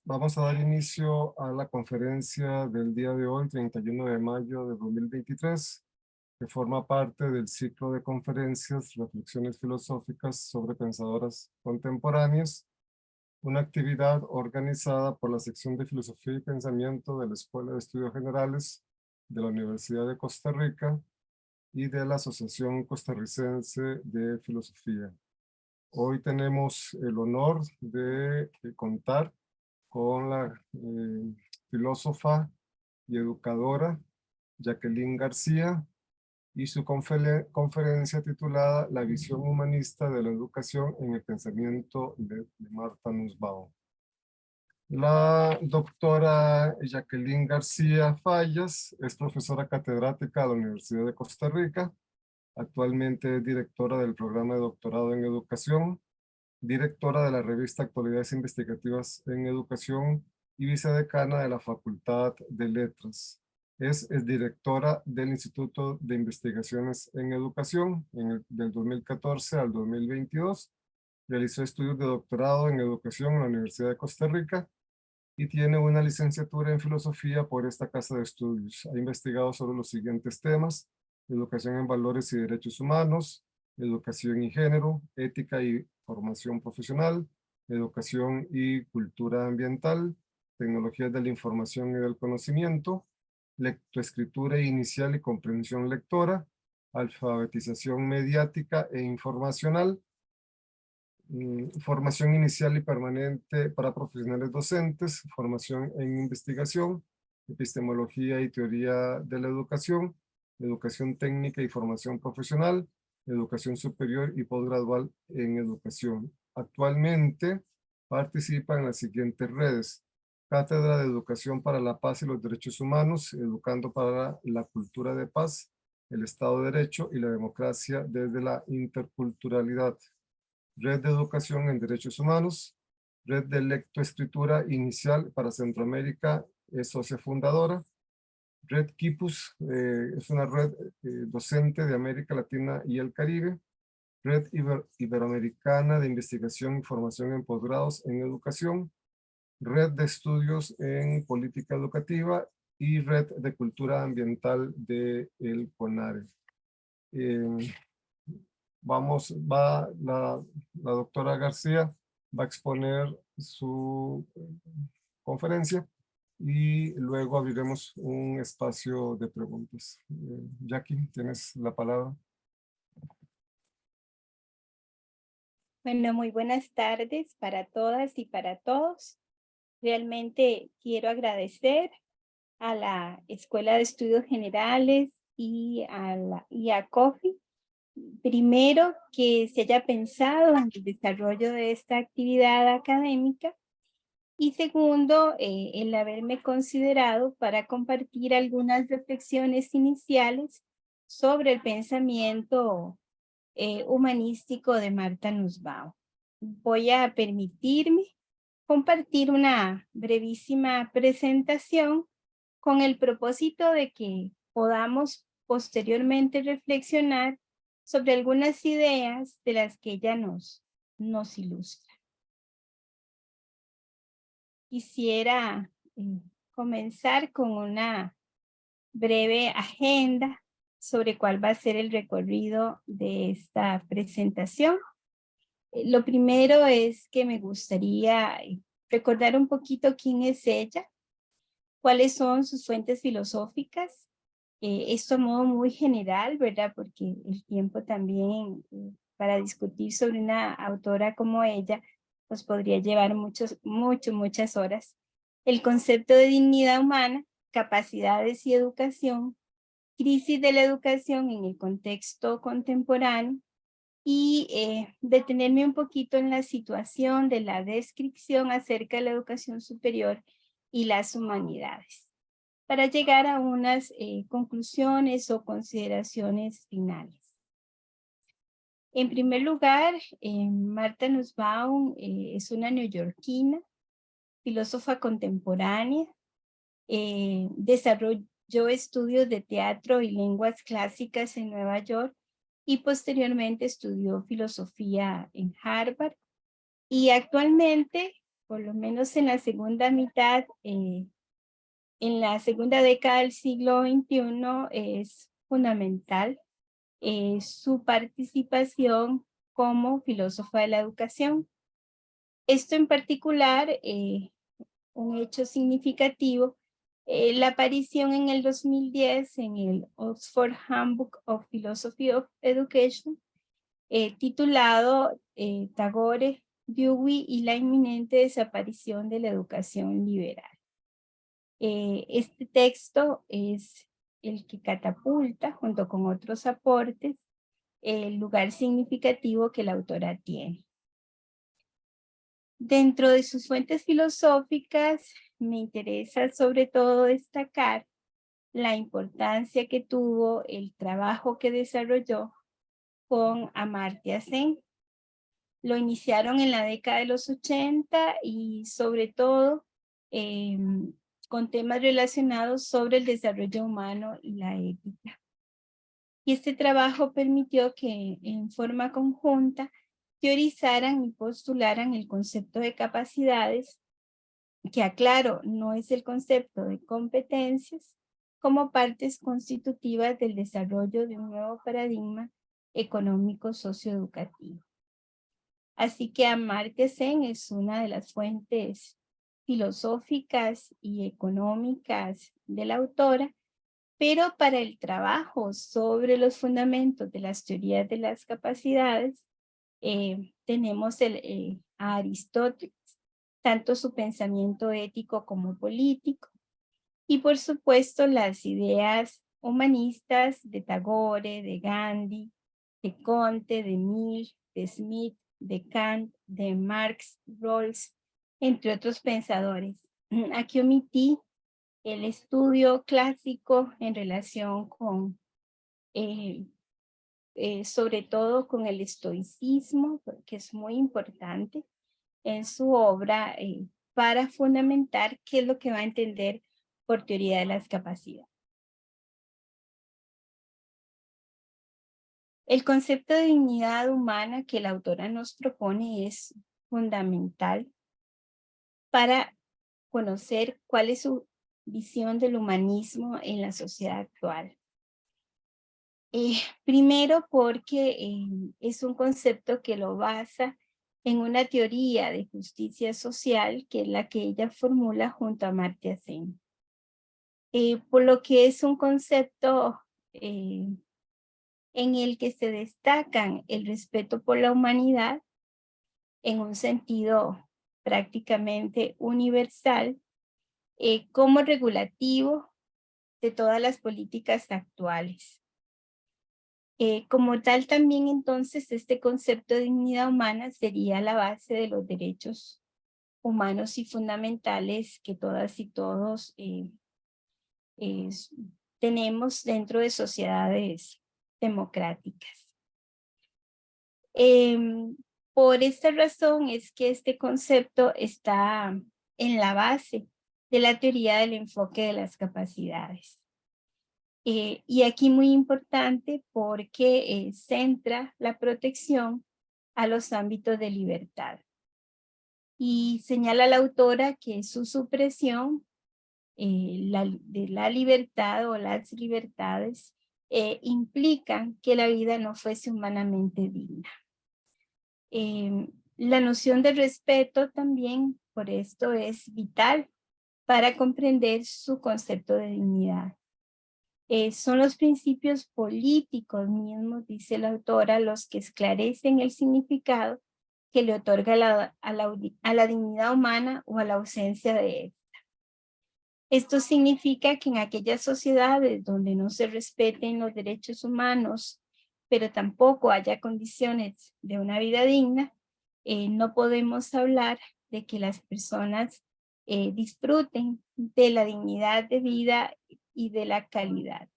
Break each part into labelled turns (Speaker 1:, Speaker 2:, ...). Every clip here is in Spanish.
Speaker 1: Vamos a dar inicio a la conferencia del día de hoy, 31 de mayo de 2023, que forma parte del ciclo de conferencias Reflexiones Filosóficas sobre Pensadoras Contemporáneas, una actividad organizada por la sección de Filosofía y Pensamiento de la Escuela de Estudios Generales de la Universidad de Costa Rica y de la Asociación Costarricense de Filosofía. Hoy tenemos el honor de contar con la filósofa y educadora Jacqueline García y su conferencia titulada La visión humanista de la educación en el pensamiento de Marta Nussbaum. La doctora Jacqueline García Fallas es profesora catedrática de la Universidad de Costa Rica. Actualmente es directora del programa de doctorado en educación, directora de la revista Actualidades Investigativas en Educación y vicedecana de la Facultad de Letras. Es directora del Instituto de Investigaciones en Educación del 2014 al 2022. Realizó estudios de doctorado en Educación en la Universidad de Costa Rica y tiene una licenciatura en Filosofía por esta casa de estudios. Ha investigado sobre los siguientes temas: educación en valores y derechos humanos, educación y género, ética y formación profesional, educación y cultura ambiental, tecnologías de la información y del conocimiento, lectoescritura inicial y comprensión lectora, alfabetización mediática e informacional, formación inicial y permanente para profesionales docentes, formación en investigación, epistemología y teoría de la educación, educación técnica y formación profesional, educación superior y posgradual en educación. Actualmente participa en las siguientes redes: Cátedra de Educación para la Paz y los Derechos Humanos, Educando para la Cultura de Paz, el Estado de Derecho y la Democracia desde la Interculturalidad. Red de Educación en Derechos Humanos, Red de Lectoescritura Inicial para Centroamérica, es socia fundadora. Red Kipus es una red docente de América Latina y el Caribe. Red Iberoamericana de Investigación y Formación en Posgrados en Educación. Red de Estudios en Política Educativa y Red de Cultura Ambiental de el CONARE. La doctora García va a exponer su conferencia y luego abriremos un espacio de preguntas. Jackie, tienes la palabra.
Speaker 2: Bueno, muy buenas tardes para todas y para todos. Realmente quiero agradecer a la Escuela de Estudios Generales y a COFI, primero, que se haya pensado en el desarrollo de esta actividad académica, y segundo, el haberme considerado para compartir algunas reflexiones iniciales sobre el pensamiento humanístico de Marta Nussbaum. Voy a permitirme compartir una brevísima presentación con el propósito de que podamos posteriormente reflexionar sobre algunas ideas de las que ella nos ilustra. Quisiera comenzar con una breve agenda sobre cuál va a ser el recorrido de esta presentación. Lo primero es que me gustaría recordar un poquito quién es ella, cuáles son sus fuentes filosóficas, esto a modo muy general, ¿verdad? Porque el tiempo también para discutir sobre una autora como ella nos podría llevar muchas horas. El concepto de dignidad humana, capacidades y educación, crisis de la educación en el contexto contemporáneo, y detenerme un poquito en la situación de la descripción acerca de la educación superior y las humanidades, para llegar a unas conclusiones o consideraciones finales. En primer lugar, Marta Nussbaum es una neoyorquina, filósofa contemporánea, desarrolló estudios de teatro y lenguas clásicas en Nueva York y posteriormente estudió filosofía en Harvard, y actualmente por lo menos en la segunda mitad, en la segunda década del siglo XXI, es fundamental su participación como filósofa de la educación. Esto en particular, un hecho significativo, la aparición en el 2010 en el Oxford Handbook of Philosophy of Education, titulado Tagore, Dewey y la inminente desaparición de la educación liberal. Este texto es el que catapulta, junto con otros aportes, el lugar significativo que la autora tiene. Dentro de sus fuentes filosóficas, me interesa sobre todo destacar la importancia que tuvo el trabajo que desarrolló con Amartya Sen. Lo iniciaron en la década de los 80 y sobre todo con temas relacionados sobre el desarrollo humano y la ética. Y este trabajo permitió que en forma conjunta teorizaran y postularan el concepto de capacidades, que aclaro, no es el concepto de competencias, como partes constitutivas del desarrollo de un nuevo paradigma económico socioeducativo. Así que Amartya Sen es una de las fuentes filosóficas y económicas de la autora, pero para el trabajo sobre los fundamentos de las teorías de las capacidades, tenemos a Aristóteles, tanto su pensamiento ético como político, y por supuesto las ideas humanistas de Tagore, de Gandhi, de Comte, de Mill, de Smith, de Kant, de Marx, Rawls, entre otros pensadores. Aquí omití el estudio clásico en relación con, sobre todo con el estoicismo, que es muy importante en su obra para fundamentar qué es lo que va a entender por teoría de las capacidades. El concepto de dignidad humana que la autora nos propone es fundamental para conocer cuál es su visión del humanismo en la sociedad actual. Primero porque es un concepto que lo basa en una teoría de justicia social que es la que ella formula junto a Amartya Sen. Por lo que es un concepto en el que se destacan el respeto por la humanidad en un sentido prácticamente universal, como regulativo de todas las políticas actuales. Como tal, también entonces este concepto de dignidad humana sería la base de los derechos humanos y fundamentales que todas y todos tenemos dentro de sociedades democráticas. Por esta razón es que este concepto está en la base de la teoría del enfoque de las capacidades. Y aquí muy importante porque centra la protección a los ámbitos de libertad. Y señala la autora que su supresión de la libertad o las libertades implican que la vida no fuese humanamente digna. La noción de respeto también por esto es vital para comprender su concepto de dignidad. Son los principios políticos mismos, dice la autora, los que esclarecen el significado que le otorga a la dignidad humana o a la ausencia de esta. Esto significa que en aquellas sociedades donde no se respeten los derechos humanos, pero tampoco haya condiciones de una vida digna, no podemos hablar de que las personas disfruten de la dignidad de vida y de la calidad.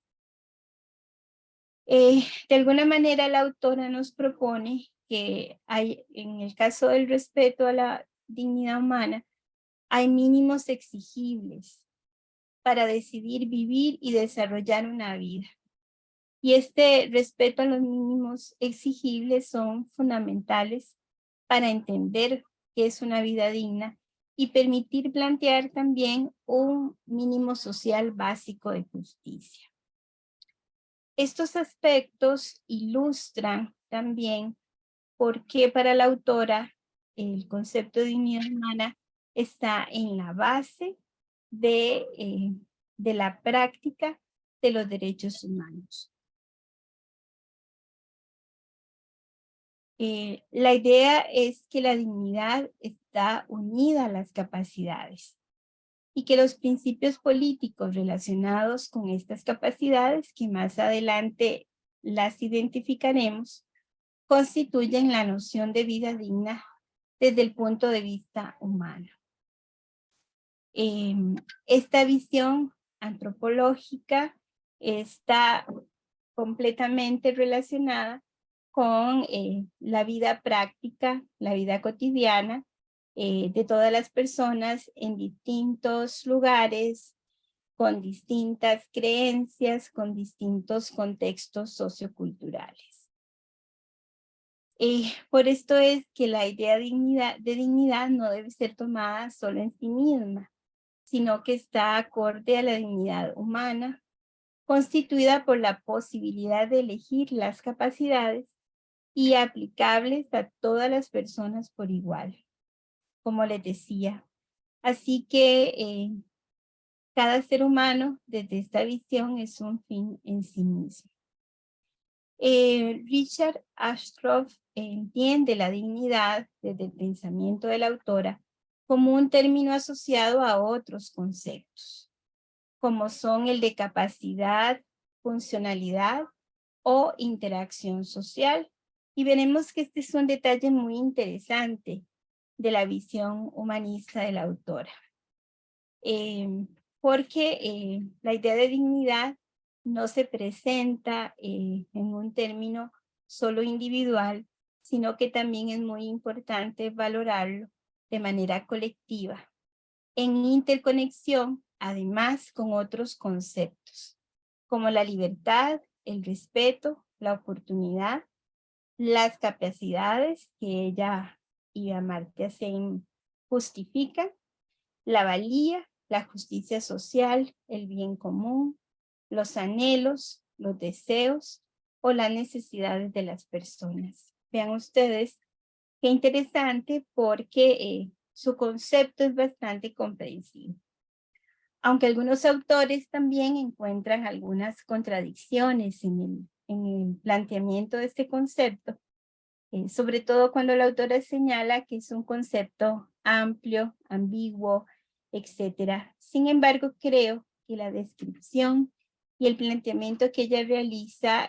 Speaker 2: De alguna manera la autora nos propone que hay, en el caso del respeto a la dignidad humana, hay mínimos exigibles para decidir vivir y desarrollar una vida. Y este respeto a los mínimos exigibles son fundamentales para entender qué es una vida digna y permitir plantear también un mínimo social básico de justicia. Estos aspectos ilustran también por qué para la autora el concepto de dignidad humana está en la base de la práctica de los derechos humanos. La idea es que la dignidad está unida a las capacidades y que los principios políticos relacionados con estas capacidades, que más adelante las identificaremos, constituyen la noción de vida digna desde el punto de vista humano. Esta visión antropológica está completamente relacionada con la vida práctica, la vida cotidiana de todas las personas en distintos lugares, con distintas creencias, con distintos contextos socioculturales. Por esto es que la idea de dignidad no debe ser tomada solo en sí misma, sino que está acorde a la dignidad humana, constituida por la posibilidad de elegir las capacidades y aplicables a todas las personas por igual, como les decía. Así que cada ser humano, desde esta visión, es un fin en sí mismo. Richard Ashcroft entiende la dignidad desde el pensamiento de la autora como un término asociado a otros conceptos, como son el de capacidad, funcionalidad o interacción social. Y veremos que este es un detalle muy interesante de la visión humanista de la autora. Porque la idea de dignidad no se presenta en un término solo individual, sino que también es muy importante valorarlo de manera colectiva, en interconexión, además, con otros conceptos, como la libertad, el respeto, la oportunidad, las capacidades que ella y Amartya Sen justifican, la valía, la justicia social, el bien común, los anhelos, los deseos o las necesidades de las personas. Vean ustedes qué interesante, porque su concepto es bastante comprensible. Aunque algunos autores también encuentran algunas contradicciones en el planteamiento de este concepto, sobre todo cuando la autora señala que es un concepto amplio, ambiguo, etcétera. Sin embargo, creo que la descripción y el planteamiento que ella realiza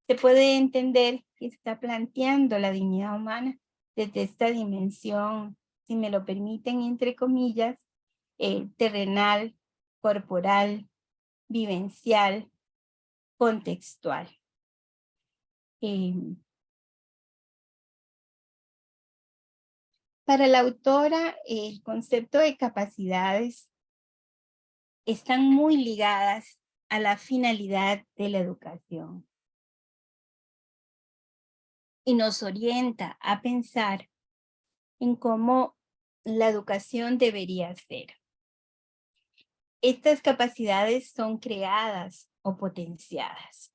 Speaker 2: se puede entender que está planteando la dignidad humana desde esta dimensión, si me lo permiten, entre comillas, terrenal, corporal, vivencial, contextual. Para la autora, el concepto de capacidades están muy ligadas a la finalidad de la educación y nos orienta a pensar en cómo la educación debería ser. Estas capacidades son creadas o potenciadas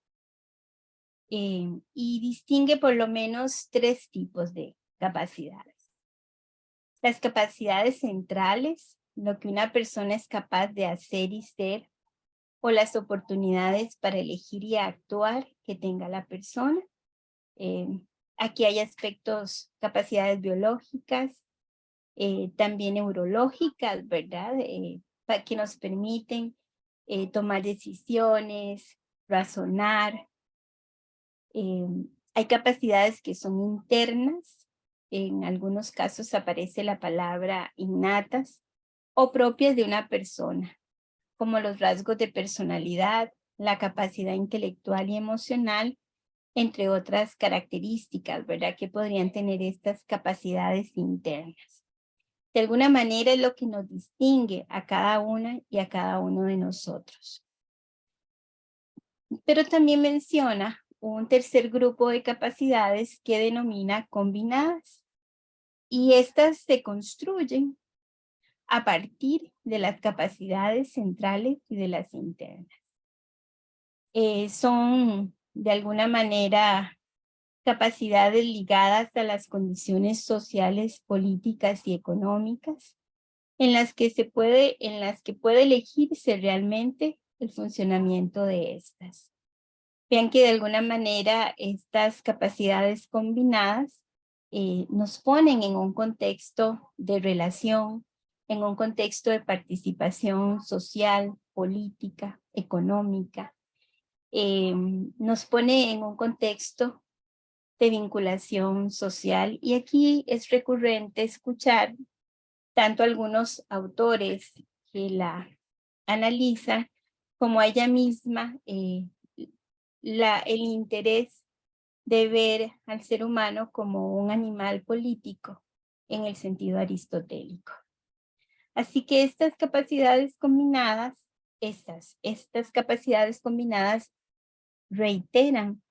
Speaker 2: y distingue por lo menos 3 tipos de capacidades. Las capacidades centrales, lo que una persona es capaz de hacer y ser, o las oportunidades para elegir y actuar que tenga la persona. Aquí hay aspectos, capacidades biológicas, también neurológicas, ¿verdad? Que nos permiten tomar decisiones, razonar. Hay capacidades que son internas, en algunos casos aparece la palabra innatas o propias de una persona, como los rasgos de personalidad, la capacidad intelectual y emocional, entre otras características, ¿verdad? Que podrían tener estas capacidades internas. De alguna manera es lo que nos distingue a cada una y a cada uno de nosotros. Pero también menciona un tercer grupo de capacidades que denomina combinadas. y estas se construyen a partir de las capacidades centrales y de las internas. Son de alguna manera capacidades ligadas a las condiciones sociales, políticas y económicas, en las que puede elegirse realmente el funcionamiento de estas. Vean que de alguna manera estas capacidades combinadas nos ponen en un contexto de relación, en un contexto de participación social, política, económica. Nos pone en un contexto de vinculación social, y aquí es recurrente escuchar tanto algunos autores que la analizan como a ella misma el interés de ver al ser humano como un animal político en el sentido aristotélico. Así que estas capacidades combinadas, estas capacidades combinadas reiteran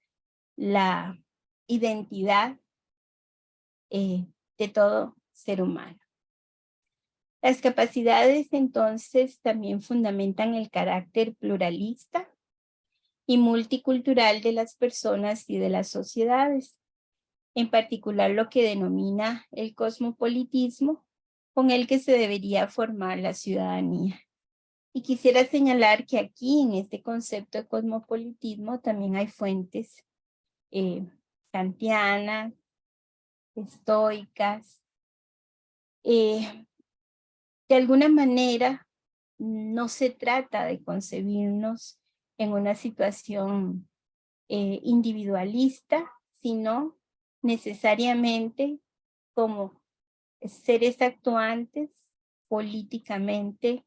Speaker 2: la identidad de todo ser humano. Las capacidades entonces también fundamentan el carácter pluralista y multicultural de las personas y de las sociedades, en particular lo que denomina el cosmopolitismo, con el que se debería formar la ciudadanía. Y quisiera señalar que aquí en este concepto de cosmopolitismo también hay fuentes kantianas, estoicas. De alguna manera no se trata de concebirnos en una situación individualista, sino necesariamente como seres actuantes políticamente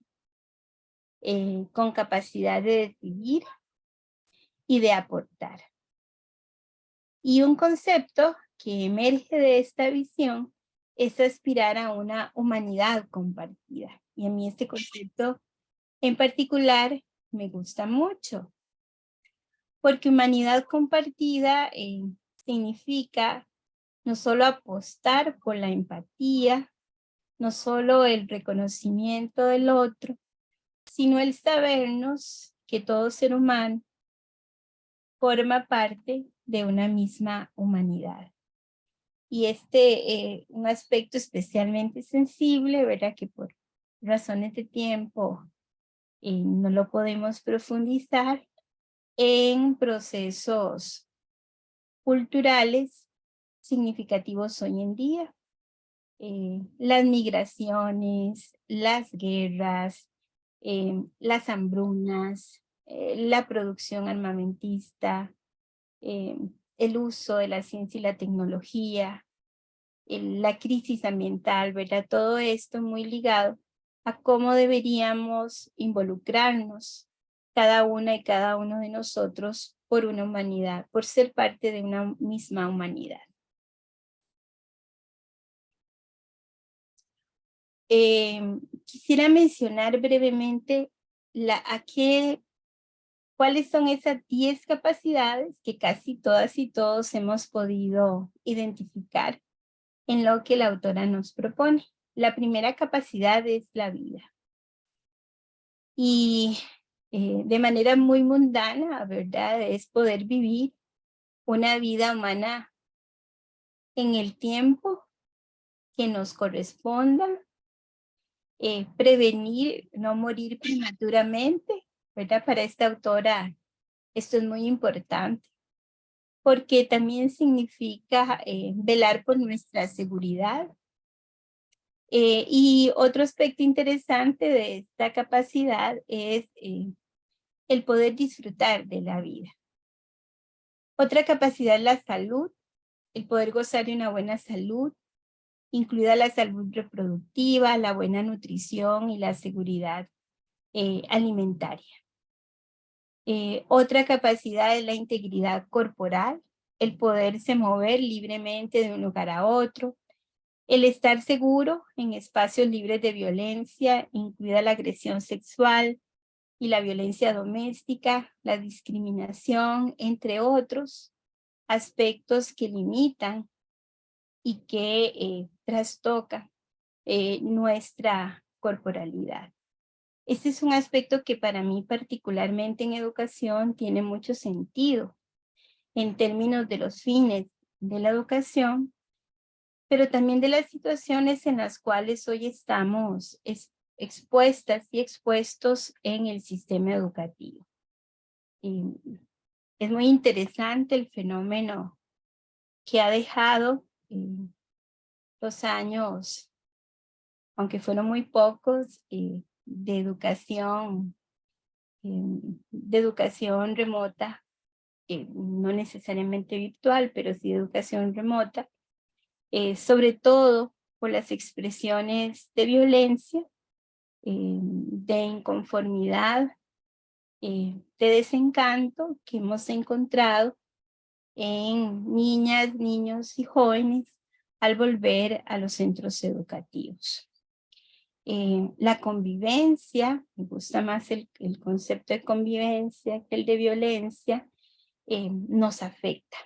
Speaker 2: con capacidad de decidir y de aportar. Y un concepto que emerge de esta visión es aspirar a una humanidad compartida. Y a mí este concepto en particular me gusta mucho, porque humanidad compartida significa no solo apostar por la empatía, no solo el reconocimiento del otro, sino el sabernos que todo ser humano forma parte de una misma humanidad. Y un aspecto especialmente sensible, ¿verdad? Que por razones de tiempo no lo podemos profundizar en procesos culturales significativos hoy en día. Las migraciones, las guerras, las hambrunas, la producción armamentista, el uso de la ciencia y la tecnología, la crisis ambiental, ¿verdad? Todo esto muy ligado a cómo deberíamos involucrarnos cada una y cada uno de nosotros por una humanidad, por ser parte de una misma humanidad. Quisiera mencionar brevemente cuáles son esas 10 capacidades que casi todas y todos hemos podido identificar en lo que la autora nos propone. La primera capacidad es la vida. Y de manera muy mundana, ¿verdad? Es poder vivir una vida humana en el tiempo que nos corresponda, prevenir, no morir prematuramente, ¿verdad? Para esta autora esto es muy importante, porque también significa velar por nuestra seguridad. Y otro aspecto interesante de esta capacidad es el poder disfrutar de la vida. Otra capacidad es la salud, el poder gozar de una buena salud, incluida la salud reproductiva, la buena nutrición y la seguridad alimentaria. Otra capacidad es la integridad corporal, el poderse mover libremente de un lugar a otro, el estar seguro en espacios libres de violencia, incluida la agresión sexual y la violencia doméstica, la discriminación, entre otros aspectos que limitan y que trastoca nuestra corporalidad. Este es un aspecto que para mí particularmente en educación tiene mucho sentido en términos de los fines de la educación, pero también de las situaciones en las cuales hoy estamos expuestas y expuestos en el sistema educativo. Y es muy interesante el fenómeno que ha dejado los años, aunque fueron muy pocos, de educación remota, no necesariamente virtual, pero sí de educación remota, sobre todo por las expresiones de violencia, de inconformidad, de desencanto que hemos encontrado en niñas, niños y jóvenes al volver a los centros educativos. La convivencia, me gusta más el concepto de convivencia que el de violencia, nos afecta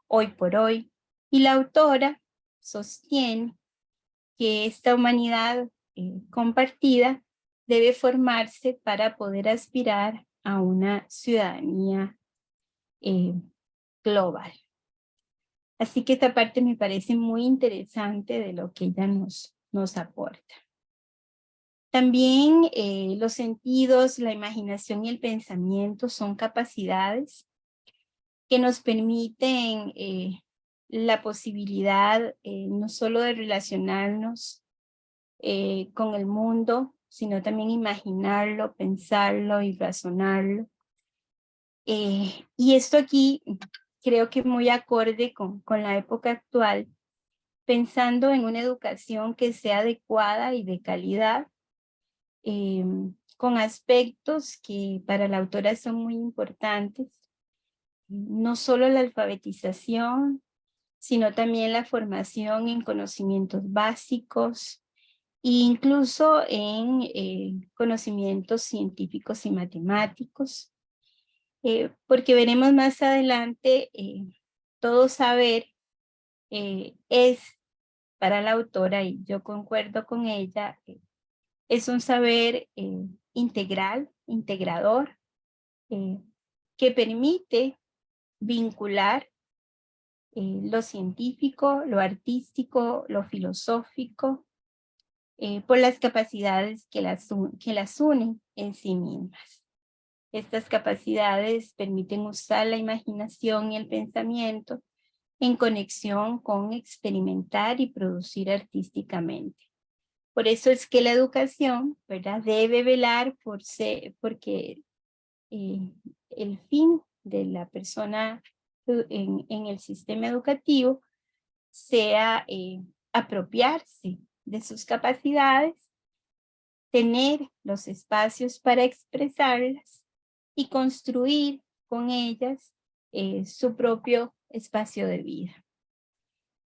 Speaker 2: hoy por hoy. Y la autora sostiene que esta humanidad compartida debe formarse para poder aspirar a una ciudadanía global. Así que esta parte me parece muy interesante de lo que ella nos aporta. También los sentidos, la imaginación y el pensamiento son capacidades que nos permiten la posibilidad no solo de relacionarnos con el mundo, sino también imaginarlo, pensarlo y razonarlo. Y esto aquí creo que muy acorde con la época actual, pensando en una educación que sea adecuada y de calidad, con aspectos que para la autora son muy importantes, no solo la alfabetización, sino también la formación en conocimientos básicos e incluso en conocimientos científicos y matemáticos, porque veremos más adelante, todo saber es para la autora, y yo concuerdo con ella, es un saber integral, integrador, que permite vincular lo científico, lo artístico, lo filosófico, por las capacidades que las unen en sí mismas. Estas capacidades permiten usar la imaginación y el pensamiento en conexión con experimentar y producir artísticamente. Por eso es que la educación, ¿verdad?, debe velar porque el fin de la persona en el sistema educativo sea apropiarse de sus capacidades, tener los espacios para expresarlas y construir con ellas su propio espacio de vida.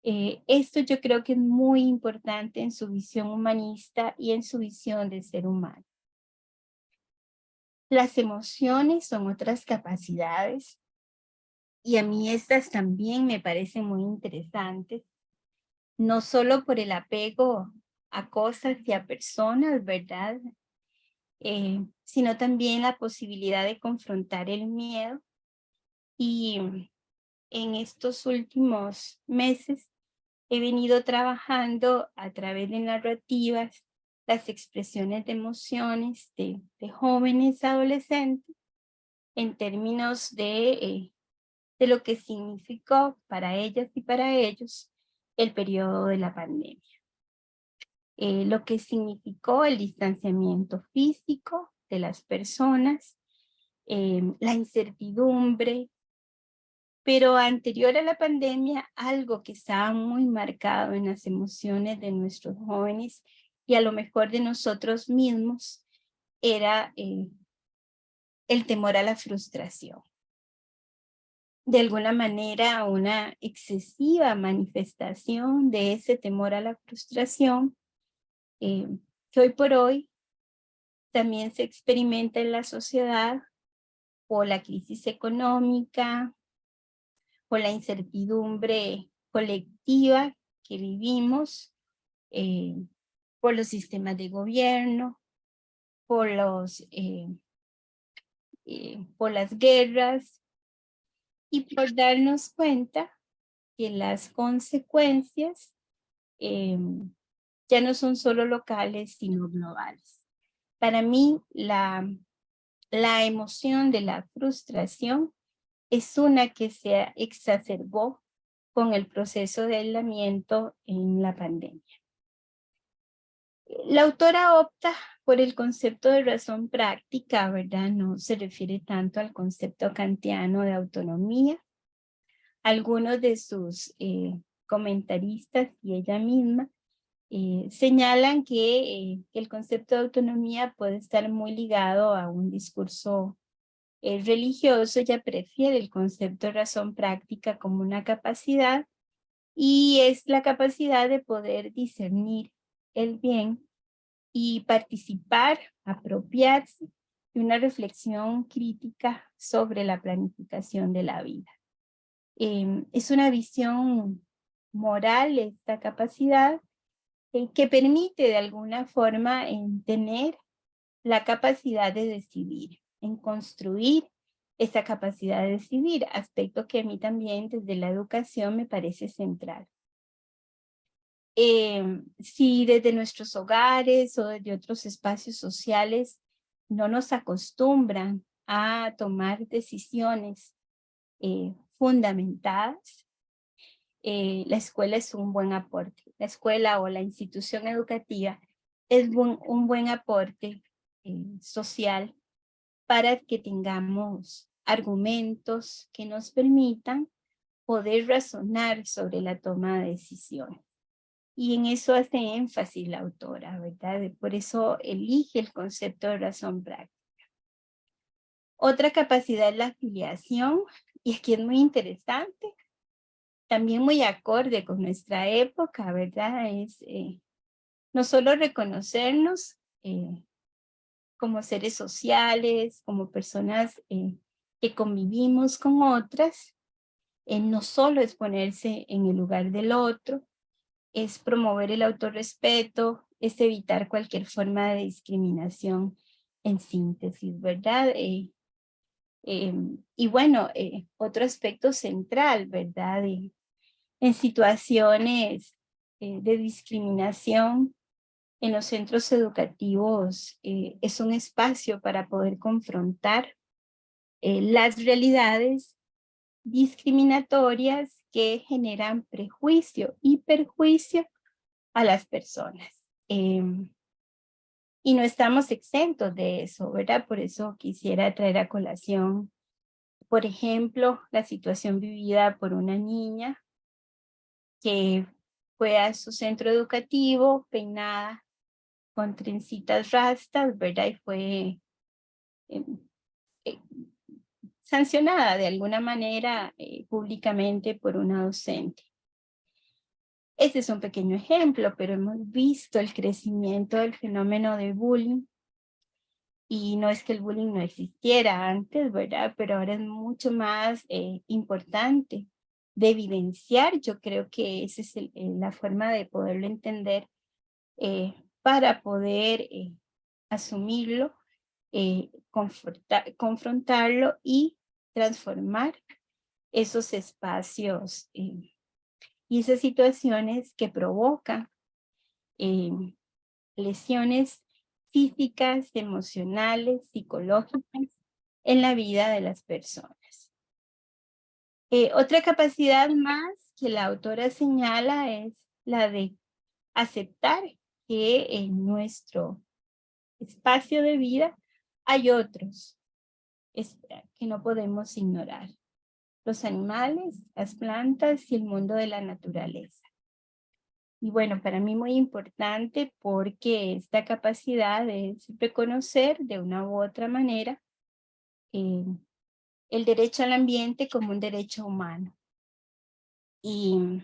Speaker 2: Esto yo creo que es muy importante en su visión humanista y en su visión de ser humano. Las emociones son otras capacidades y a mí estas también me parecen muy interesantes, no solo por el apego a cosas y a personas, ¿verdad? Sino también la posibilidad de confrontar el miedo. Y en estos últimos meses he venido trabajando a través de narrativas las expresiones de emociones de jóvenes adolescentes en términos de lo que significó para ellas y para ellos el periodo de la pandemia. Lo que significó el distanciamiento físico de las personas, la incertidumbre, pero anterior a la pandemia, algo que estaba muy marcado en las emociones de nuestros jóvenes y a lo mejor de nosotros mismos, era el temor a la frustración. De alguna manera, una excesiva manifestación de ese temor a la frustración, que hoy por hoy también se experimenta en la sociedad por la crisis económica, por la incertidumbre colectiva que vivimos por los sistemas de gobierno, por las guerras y por darnos cuenta que las consecuencias ya no son solo locales, sino globales. Para mí, la emoción de la frustración es una que se exacerbó con el proceso de aislamiento en la pandemia. La autora opta por el concepto de razón práctica, ¿verdad? No se refiere tanto al concepto kantiano de autonomía. Algunos de sus comentaristas y ella misma señalan que el concepto de autonomía puede estar muy ligado a un discurso religioso. Ella prefiere el concepto de razón práctica como una capacidad y es la capacidad de poder discernir el bien y participar, apropiarse de una reflexión crítica sobre la planificación de la vida. Es una visión moral esta capacidad que permite de alguna forma tener la capacidad de decidir, en construir esa capacidad de decidir, aspecto que a mí también desde la educación me parece central. Si desde nuestros hogares o desde otros espacios sociales no nos acostumbran a tomar decisiones fundamentadas, la escuela es un buen aporte. La escuela o la institución educativa es un buen aporte social para que tengamos argumentos que nos permitan poder razonar sobre la toma de decisiones. Y en eso hace énfasis la autora, ¿verdad? Por eso elige el concepto de razón práctica. Otra capacidad es la afiliación, y aquí es muy interesante, también muy acorde con nuestra época, ¿verdad? Es no solo reconocernos como seres sociales, como personas que convivimos con otras, no solo es ponerse en el lugar del otro, es promover el autorrespeto, es evitar cualquier forma de discriminación en síntesis, ¿verdad? Y bueno, otro aspecto central, ¿verdad? En situaciones de discriminación en los centros educativos es un espacio para poder confrontar las realidades discriminatorias que generan prejuicio y perjuicio a las personas. Y no estamos exentos de eso, ¿verdad? Por eso quisiera traer a colación, por ejemplo, la situación vivida por una niña que fue a su centro educativo peinada con trencitas rastas, ¿verdad? Y fue eh, sancionada de alguna manera públicamente por una docente. Este es un pequeño ejemplo, pero hemos visto el crecimiento del fenómeno de bullying. Y no es que el bullying no existiera antes, ¿verdad? Pero ahora es mucho más importante de evidenciar. Yo creo que esa es la forma de poderlo entender para poder asumirlo, confrontarlo y transformar esos espacios y esas situaciones que provocan lesiones físicas, emocionales, psicológicas en la vida de las personas. Otra capacidad más que la autora señala es la de aceptar que en nuestro espacio de vida hay otros que no podemos ignorar. Los animales, las plantas y el mundo de la naturaleza. Y bueno, para mí muy importante porque esta capacidad es reconocer de una u otra manera el derecho al ambiente como un derecho humano. Y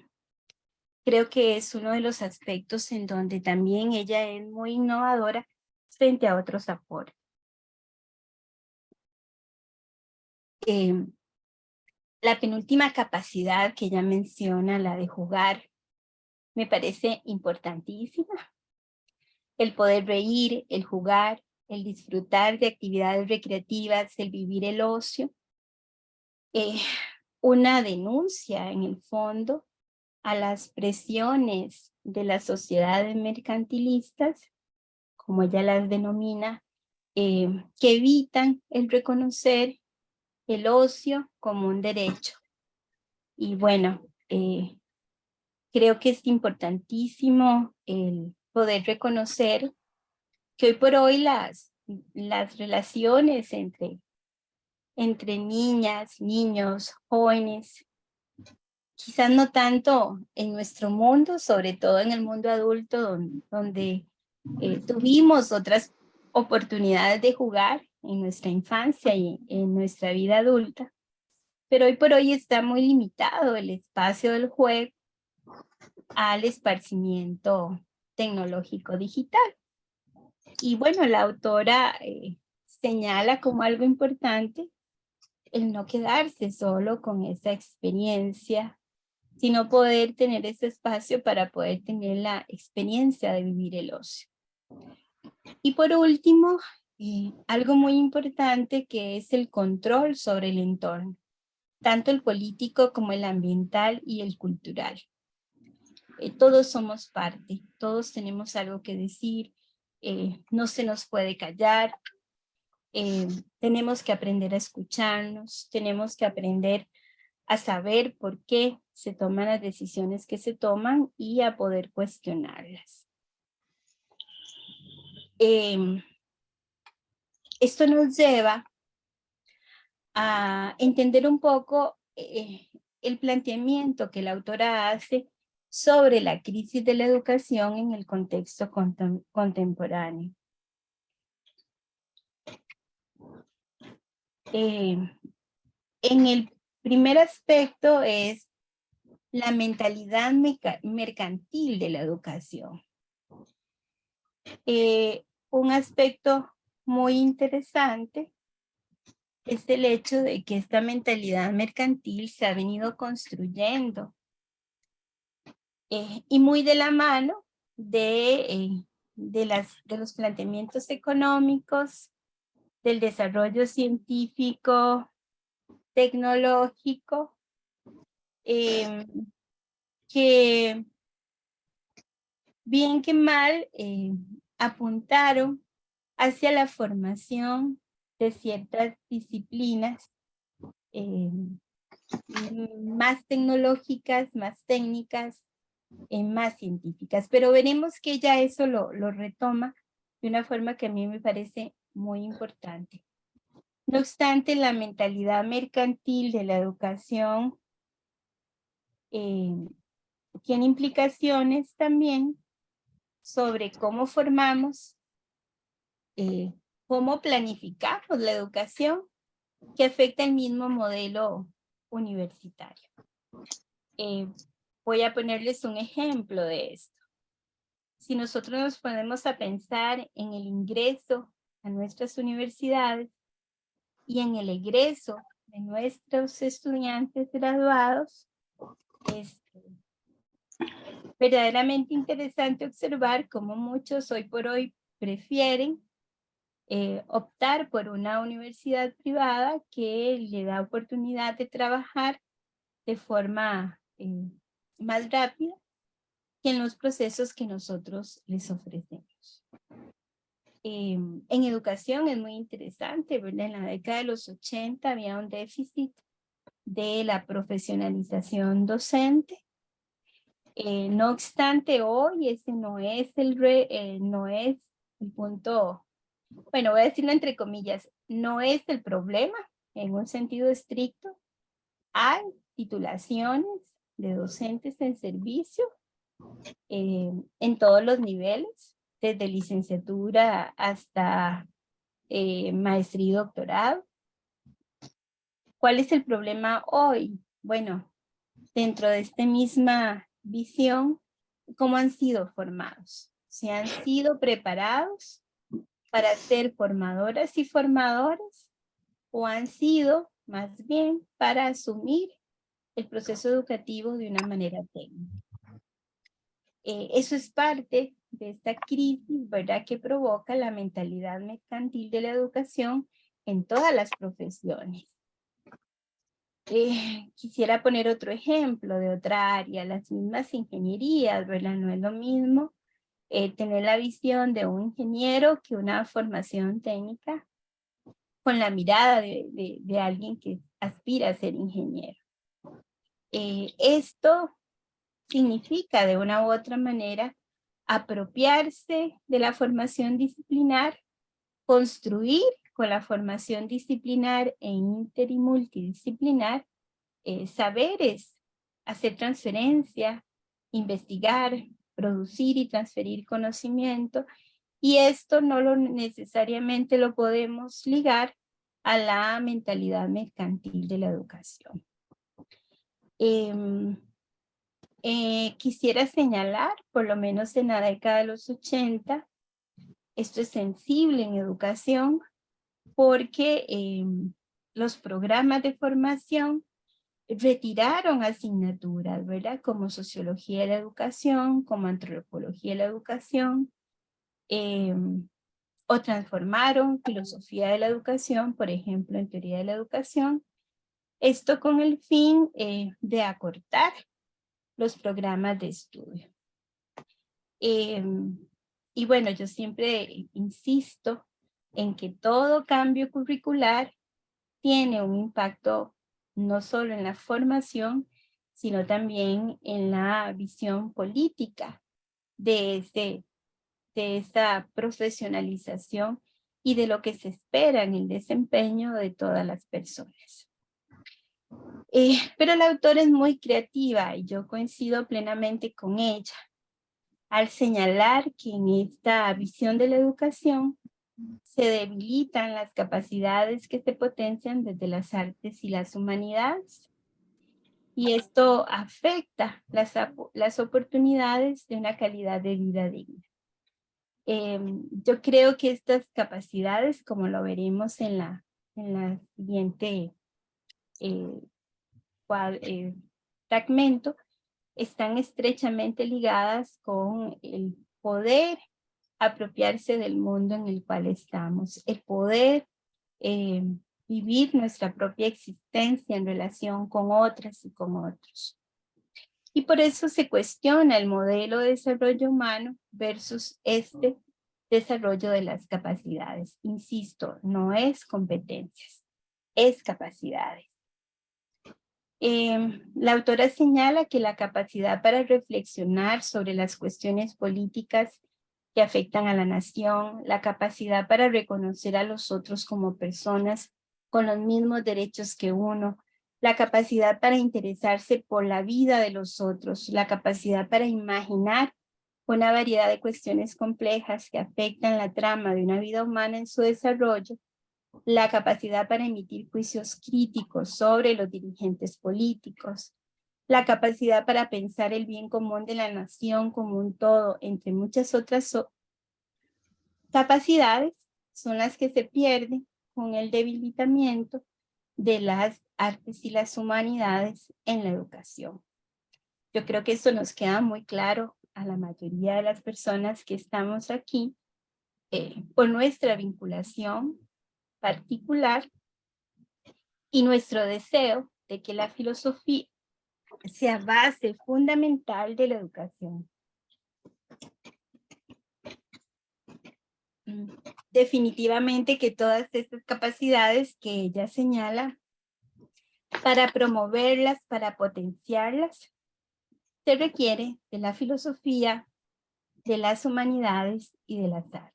Speaker 2: creo que es uno de los aspectos en donde también ella es muy innovadora frente a otros aportes. La penúltima capacidad que ella menciona, la de jugar, me parece importantísima. El poder reír, el jugar, el disfrutar de actividades recreativas, el vivir el ocio. Una denuncia, en el fondo, a las presiones de las sociedades mercantilistas, como ella las denomina, que evitan el reconocer el ocio como un derecho. Y bueno, creo que es importantísimo el poder reconocer que hoy por hoy las relaciones entre niñas, niños, jóvenes, quizás no tanto en nuestro mundo, sobre todo en el mundo adulto, donde tuvimos otras oportunidades de jugar en nuestra infancia y en nuestra vida adulta, pero hoy por hoy está muy limitado el espacio del juego al esparcimiento tecnológico digital. Y bueno, la autora señala como algo importante el no quedarse solo con esa experiencia, sino poder tener ese espacio para poder tener la experiencia de vivir el ocio. Y por último, algo muy importante que es el control sobre el entorno, tanto el político como el ambiental y el cultural. Todos somos parte, todos tenemos algo que decir, no se nos puede callar, tenemos que aprender a escucharnos, tenemos que aprender a saber por qué se toman las decisiones que se toman y a poder cuestionarlas. Esto nos lleva a entender un poco el planteamiento que la autora hace sobre la crisis de la educación en el contexto contemporáneo. En el primer aspecto es la mentalidad mercantil de la educación. Un aspecto muy interesante es el hecho de que esta mentalidad mercantil se ha venido construyendo y muy de la mano de los planteamientos económicos, del desarrollo científico, tecnológico, que bien que mal apuntaron hacia la formación de ciertas disciplinas más tecnológicas, más técnicas, más científicas. Pero veremos que ella eso lo retoma de una forma que a mí me parece muy importante. No obstante, la mentalidad mercantil de la educación tiene implicaciones también sobre cómo formamos, cómo planificamos la educación, que afecta el mismo modelo universitario. Voy a ponerles un ejemplo de esto. Si nosotros nos ponemos a pensar en el ingreso a nuestras universidades y en el egreso de nuestros estudiantes graduados, es verdaderamente interesante observar cómo muchos hoy por hoy prefieren optar por una universidad privada que le da oportunidad de trabajar de forma más rápida que en los procesos que nosotros les ofrecemos. En educación es muy interesante, ¿verdad? En la década de los 80 había un déficit de la profesionalización docente. No obstante, hoy ese no es no es el punto, bueno, voy a decirlo entre comillas, no es el problema en un sentido estricto. Hay titulaciones de docentes en servicio en todos los niveles, desde licenciatura hasta maestría y doctorado. ¿Cuál es el problema hoy? Bueno, dentro de esta misma visión, ¿cómo han sido formados? ¿Se han sido preparados para ser formadoras y formadores? ¿O han sido más bien para asumir el proceso educativo de una manera técnica. Eso es parte de esta crisis, ¿verdad?, que provoca la mentalidad mercantil de la educación en todas las profesiones. Quisiera poner otro ejemplo de otra área, las mismas ingenierías, ¿verdad? No es lo mismo tener la visión de un ingeniero que una formación técnica con la mirada de alguien que aspira a ser ingeniero. Esto significa de una u otra manera apropiarse de la formación disciplinar, construir con la formación disciplinar e inter y multidisciplinar saberes, hacer transferencia, investigar, producir y transferir conocimiento, y esto no necesariamente lo podemos ligar a la mentalidad mercantil de la educación. Quisiera señalar, por lo menos en la década de los 80, esto es sensible en educación, porque los programas de formación retiraron asignaturas, ¿verdad? Como sociología de la educación, como antropología de la educación, o transformaron filosofía de la educación, por ejemplo, en teoría de la educación. Esto con el fin de acortar los programas de estudio. Y bueno, yo siempre insisto en que todo cambio curricular tiene un impacto no solo en la formación, sino también en la visión política de esa profesionalización y de lo que se espera en el desempeño de todas las personas. Pero la autora es muy creativa y yo coincido plenamente con ella al señalar que en esta visión de la educación se debilitan las capacidades que se potencian desde las artes y las humanidades. Y esto afecta las oportunidades de una calidad de vida digna. Yo creo que estas capacidades, como lo veremos en la siguiente fragmento, están estrechamente ligadas con el poder apropiarse del mundo en el cual estamos, el poder vivir nuestra propia existencia en relación con otras y con otros. Y por eso se cuestiona el modelo de desarrollo humano versus este desarrollo de las capacidades. Insisto, no es competencias, es capacidades. La autora señala que la capacidad para reflexionar sobre las cuestiones políticas que afectan a la nación, la capacidad para reconocer a los otros como personas con los mismos derechos que uno, la capacidad para interesarse por la vida de los otros, la capacidad para imaginar una variedad de cuestiones complejas que afectan la trama de una vida humana en su desarrollo, la capacidad para emitir juicios críticos sobre los dirigentes políticos, la capacidad para pensar el bien común de la nación como un todo, entre muchas otras capacidades, son las que se pierden con el debilitamiento de las artes y las humanidades en la educación. Yo creo que eso nos queda muy claro a la mayoría de las personas que estamos aquí por nuestra vinculación particular y nuestro deseo de que la filosofía sea base fundamental de la educación. Definitivamente que todas estas capacidades que ella señala, para promoverlas, para potenciarlas, se requiere de la filosofía, de las humanidades y de las artes.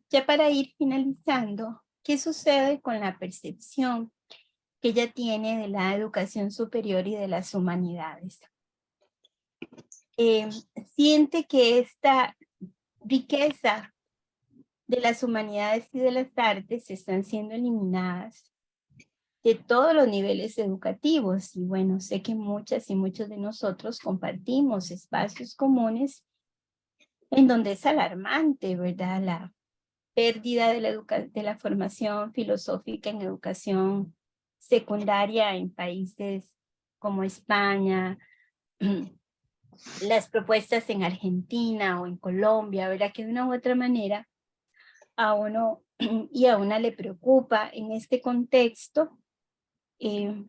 Speaker 2: Ya para ir finalizando, ¿qué sucede con la percepción que ella tiene de la educación superior y de las humanidades? Siente que esta riqueza de las humanidades y de las artes están siendo eliminadas de todos los niveles educativos. Y bueno, sé que muchas y muchos de nosotros compartimos espacios comunes en donde es alarmante, ¿verdad? pérdida de la formación filosófica en educación secundaria en países como España, las propuestas en Argentina o en Colombia, ¿verdad? Que de una u otra manera a uno y a una le preocupa en este contexto,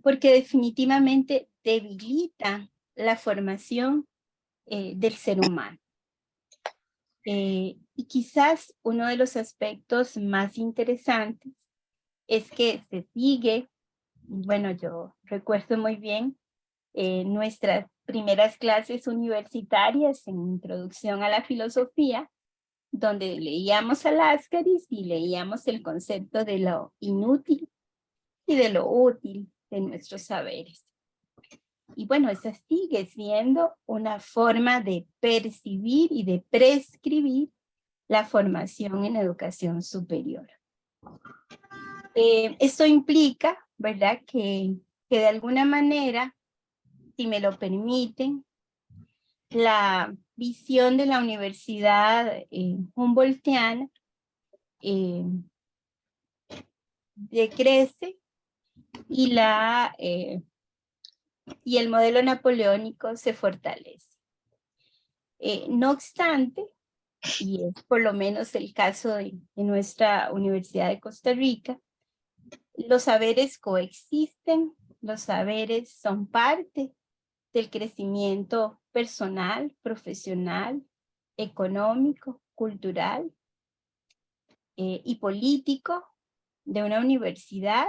Speaker 2: porque definitivamente debilita la formación del ser humano. Y quizás uno de los aspectos más interesantes es que se sigue, bueno, yo recuerdo muy bien nuestras primeras clases universitarias en Introducción a la Filosofía, donde leíamos a Láscaris y leíamos el concepto de lo inútil y de lo útil de nuestros saberes. Y bueno, esa sigue siendo una forma de percibir y de prescribir la formación en educación superior. Esto implica, ¿verdad?, que de alguna manera, si me lo permiten, la visión de la universidad Humboldtiana decrece y el modelo napoleónico se fortalece. No obstante, y es por lo menos el caso de nuestra Universidad de Costa Rica, los saberes coexisten, los saberes son parte del crecimiento personal, profesional, económico, cultural y político de una universidad,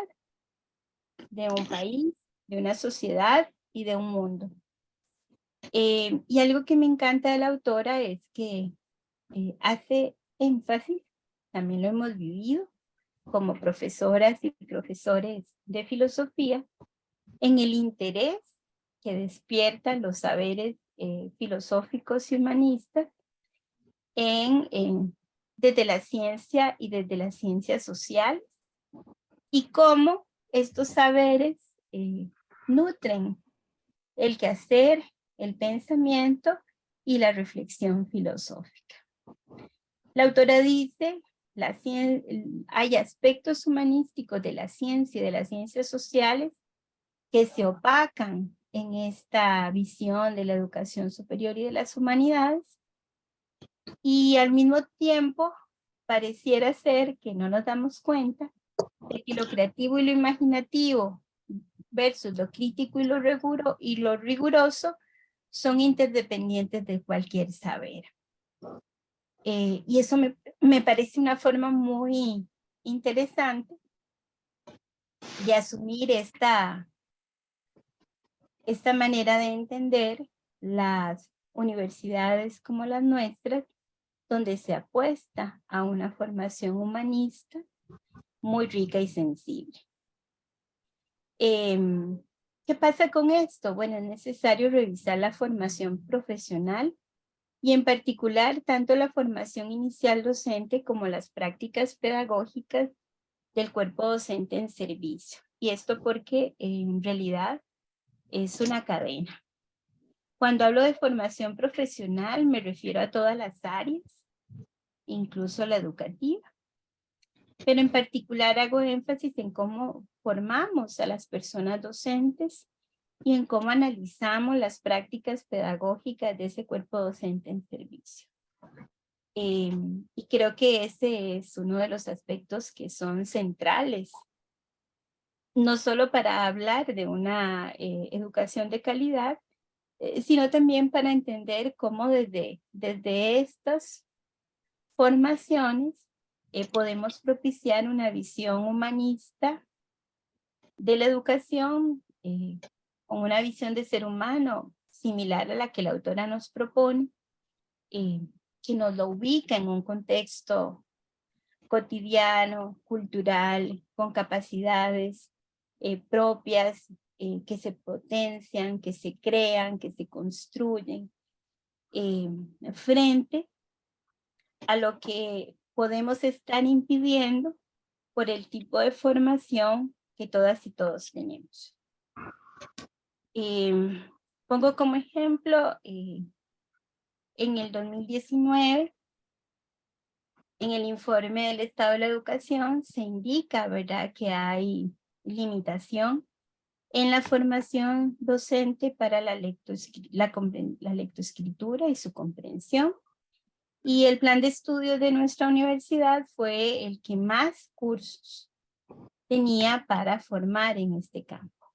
Speaker 2: de un país, de una sociedad y de un mundo. Y algo que me encanta de la autora es que hace énfasis, también lo hemos vivido como profesoras y profesores de filosofía, en el interés que despiertan los saberes filosóficos y humanistas desde la ciencia y desde las ciencias sociales, y cómo estos saberes nutren el quehacer, el pensamiento y la reflexión filosófica. La autora dice, hay aspectos humanísticos de la ciencia y de las ciencias sociales que se opacan en esta visión de la educación superior y de las humanidades, y al mismo tiempo pareciera ser que no nos damos cuenta de que lo creativo y lo imaginativo versus lo crítico y lo riguroso son interdependientes de cualquier saber. Y eso me parece una forma muy interesante de asumir esta manera de entender las universidades como las nuestras, donde se apuesta a una formación humanista muy rica y sensible. ¿Qué pasa con esto? Bueno, es necesario revisar la formación profesional y en particular tanto la formación inicial docente como las prácticas pedagógicas del cuerpo docente en servicio. Y esto porque en realidad es una cadena. Cuando hablo de formación profesional me refiero a todas las áreas, incluso la educativa. Pero en particular hago énfasis en cómo formamos a las personas docentes y en cómo analizamos las prácticas pedagógicas de ese cuerpo docente en servicio. Y creo que ese es uno de los aspectos que son centrales, no solo para hablar de una educación de calidad, sino también para entender cómo desde estas formaciones podemos propiciar una visión humanista de la educación, con una visión de ser humano similar a la que la autora nos propone, que nos lo ubica en un contexto cotidiano, cultural, con capacidades propias, que se potencian, que se crean, que se construyen, frente a lo que podemos estar impidiendo por el tipo de formación que todas y todos tenemos. Pongo como ejemplo, en el 2019, En el informe del estado de la educación se indica, ¿verdad?, que hay limitación en la formación docente para la lectoescritura y su comprensión. Y el plan de estudio de nuestra universidad fue el que más cursos tenía para formar en este campo.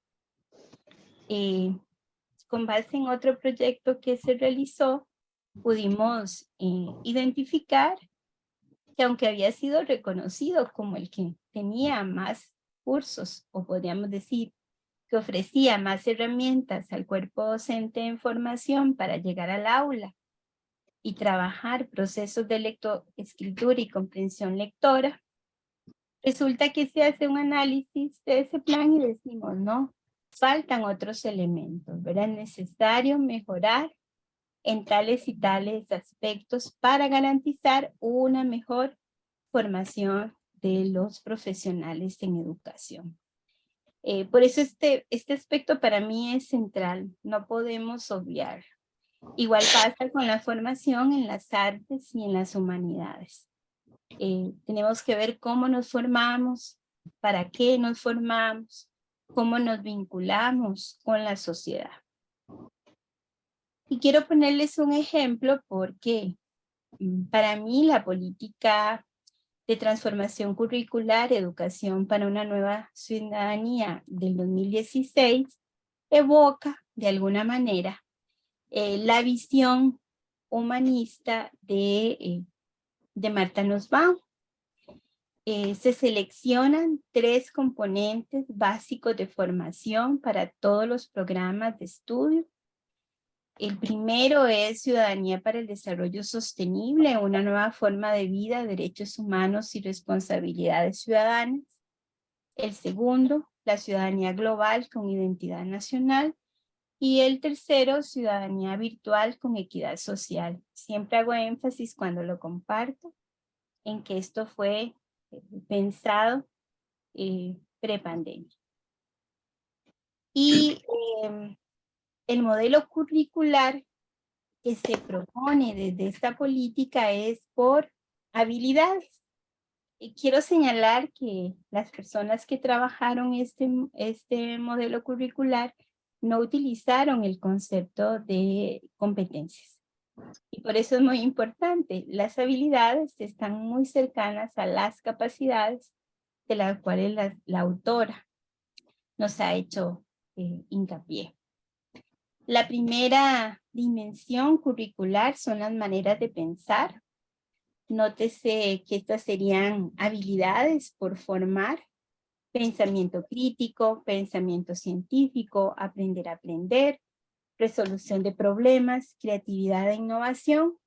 Speaker 2: Con base en otro proyecto que se realizó, pudimos identificar que aunque había sido reconocido como el que tenía más cursos, o podríamos decir que ofrecía más herramientas al cuerpo docente en formación para llegar al aula y trabajar procesos de lectoescritura y comprensión lectora, resulta que se hace un análisis de ese plan y decimos, no, faltan otros elementos, ¿verdad? Es necesario mejorar en tales y tales aspectos para garantizar una mejor formación de los profesionales en educación. Por eso este aspecto para mí es central, no podemos obviar. Igual pasa con la formación en las artes y en las humanidades. Tenemos que ver cómo nos formamos, para qué nos formamos, cómo nos vinculamos con la sociedad. Y quiero ponerles un ejemplo porque para mí la política de transformación curricular, educación para una nueva ciudadanía del 2016 evoca de alguna manera la visión humanista de Martha Nussbaum. Se seleccionan 3 componentes básicos de formación para todos los programas de estudio. El primero es ciudadanía para el desarrollo sostenible, una nueva forma de vida, derechos humanos y responsabilidades ciudadanas. El segundo, la ciudadanía global con identidad nacional. Y el tercero, ciudadanía virtual con equidad social. Siempre hago énfasis cuando lo comparto en que esto fue pensado prepandemia. Y el modelo curricular que se propone desde esta política es por habilidades. Y quiero señalar que las personas que trabajaron este modelo curricular no utilizaron el concepto de competencias. Y por eso es muy importante. Las habilidades están muy cercanas a las capacidades de las cuales la autora nos ha hecho hincapié. La primera dimensión curricular son las maneras de pensar. Nótese que estas serían habilidades por formar: pensamiento crítico, pensamiento científico, aprender a aprender, resolución de problemas, creatividad e innovación.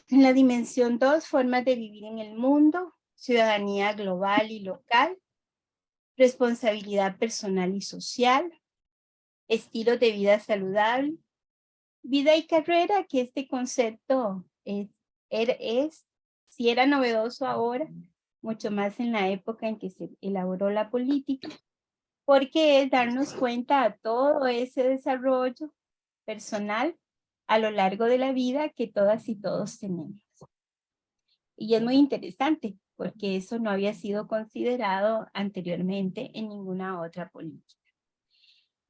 Speaker 2: En la dimensión 2, formas de vivir en el mundo, ciudadanía global y local, responsabilidad personal y social, estilos de vida saludable, vida y carrera, que este concepto si era novedoso ahora, mucho más en la época en que se elaboró la política, porque es darnos cuenta a todo ese desarrollo personal a lo largo de la vida que todas y todos tenemos. Y es muy interesante, porque eso no había sido considerado anteriormente en ninguna otra política.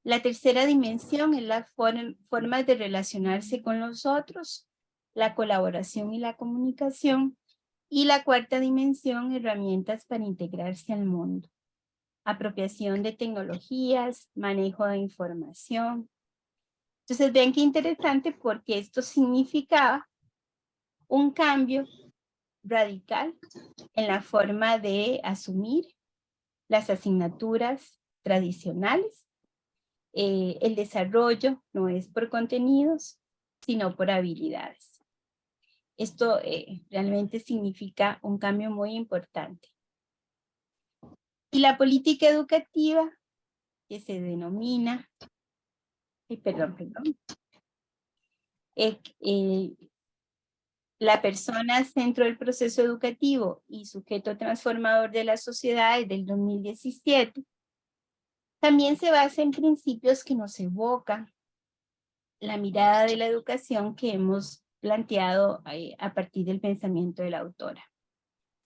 Speaker 2: La tercera dimensión es la forma de relacionarse con los otros, la colaboración y la comunicación. Y la cuarta dimensión, herramientas para integrarse al mundo. Apropiación de tecnologías, manejo de información. Entonces vean qué interesante, porque esto significaba un cambio radical en la forma de asumir las asignaturas tradicionales. El desarrollo no es por contenidos, sino por habilidades. Esto realmente significa un cambio muy importante. Y la política educativa, que se denomina, la persona centro del proceso educativo y sujeto transformador de la sociedad del 2017, también se basa en principios que nos evocan la mirada de la educación que hemos planteado a partir del pensamiento de la autora.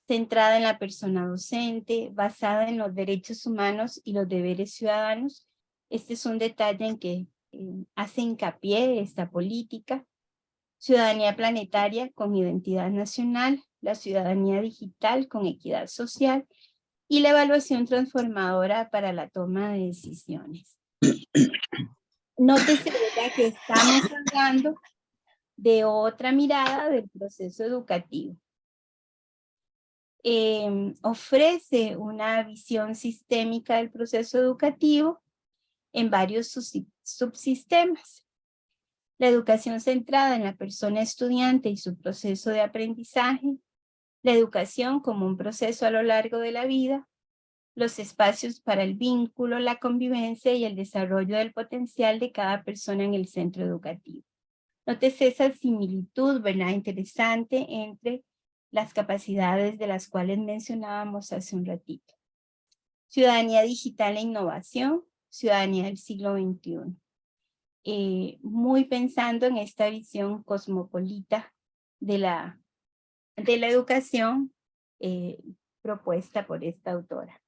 Speaker 2: Centrada en la persona docente, basada en los derechos humanos y los deberes ciudadanos. Este es un detalle en que hace hincapié esta política. Ciudadanía planetaria con identidad nacional, la ciudadanía digital con equidad social y la evaluación transformadora para la toma de decisiones. Nótese que estamos hablando de otra mirada del proceso educativo. Ofrece una visión sistémica del proceso educativo en varios subsistemas. La educación centrada en la persona estudiante y su proceso de aprendizaje, la educación como un proceso a lo largo de la vida, los espacios para el vínculo, la convivencia y el desarrollo del potencial de cada persona en el centro educativo. Nótese esa similitud, ¿verdad? Interesante entre las capacidades de las cuales mencionábamos hace un ratito. Ciudadanía digital e innovación, ciudadanía del siglo XXI. Muy pensando en esta visión cosmopolita de la educación propuesta por esta autora.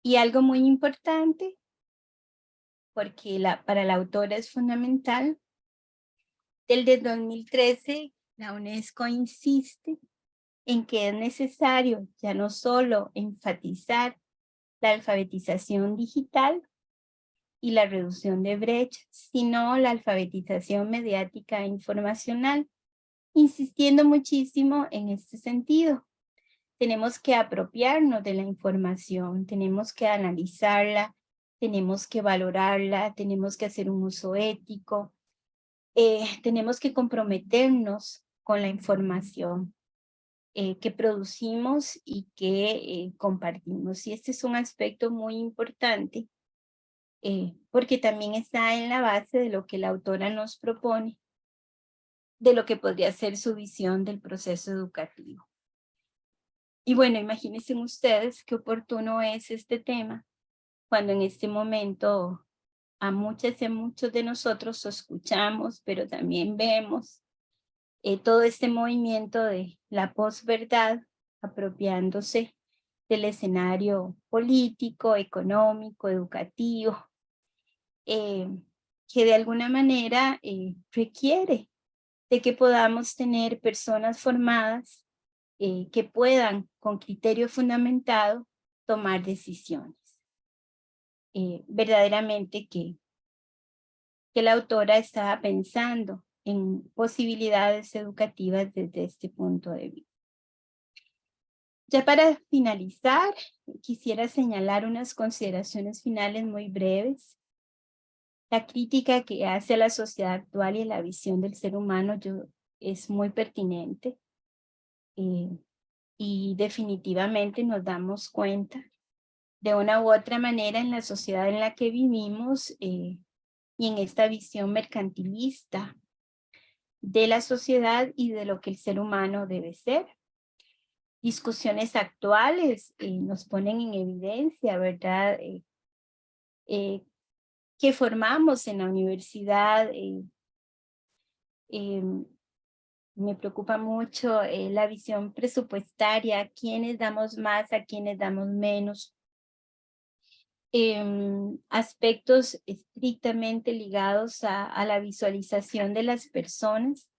Speaker 2: Y algo muy importante, porque para la autora es fundamental, desde 2013 la UNESCO insiste en que es necesario ya no solo enfatizar la alfabetización digital y la reducción de brechas, sino la alfabetización mediática e informacional, insistiendo muchísimo en este sentido. Tenemos que apropiarnos de la información, tenemos que analizarla, tenemos que valorarla, tenemos que hacer un uso ético, tenemos que comprometernos con la información que producimos y que compartimos. Y este es un aspecto muy importante porque también está en la base de lo que la autora nos propone, de lo que podría ser su visión del proceso educativo. Y bueno, imagínense ustedes qué oportuno es este tema cuando en este momento a muchas y a muchos de nosotros escuchamos, pero también vemos todo este movimiento de la posverdad apropiándose del escenario político, económico, educativo, que de alguna manera requiere de que podamos tener personas formadas que puedan, con criterio fundamentado, tomar decisiones. Verdaderamente que la autora estaba pensando en posibilidades educativas desde este punto de vista. Ya para finalizar, quisiera señalar unas consideraciones finales muy breves. La crítica que hace a la sociedad actual y a la visión del ser humano es muy pertinente. Y definitivamente nos damos cuenta de una u otra manera en la sociedad en la que vivimos y en esta visión mercantilista de la sociedad y de lo que el ser humano debe ser. Discusiones actuales nos ponen en evidencia, ¿verdad? Que formamos en la universidad. Me preocupa mucho la visión presupuestaria, a quiénes damos más, a quiénes damos menos. Aspectos estrictamente ligados a la visualización de las personas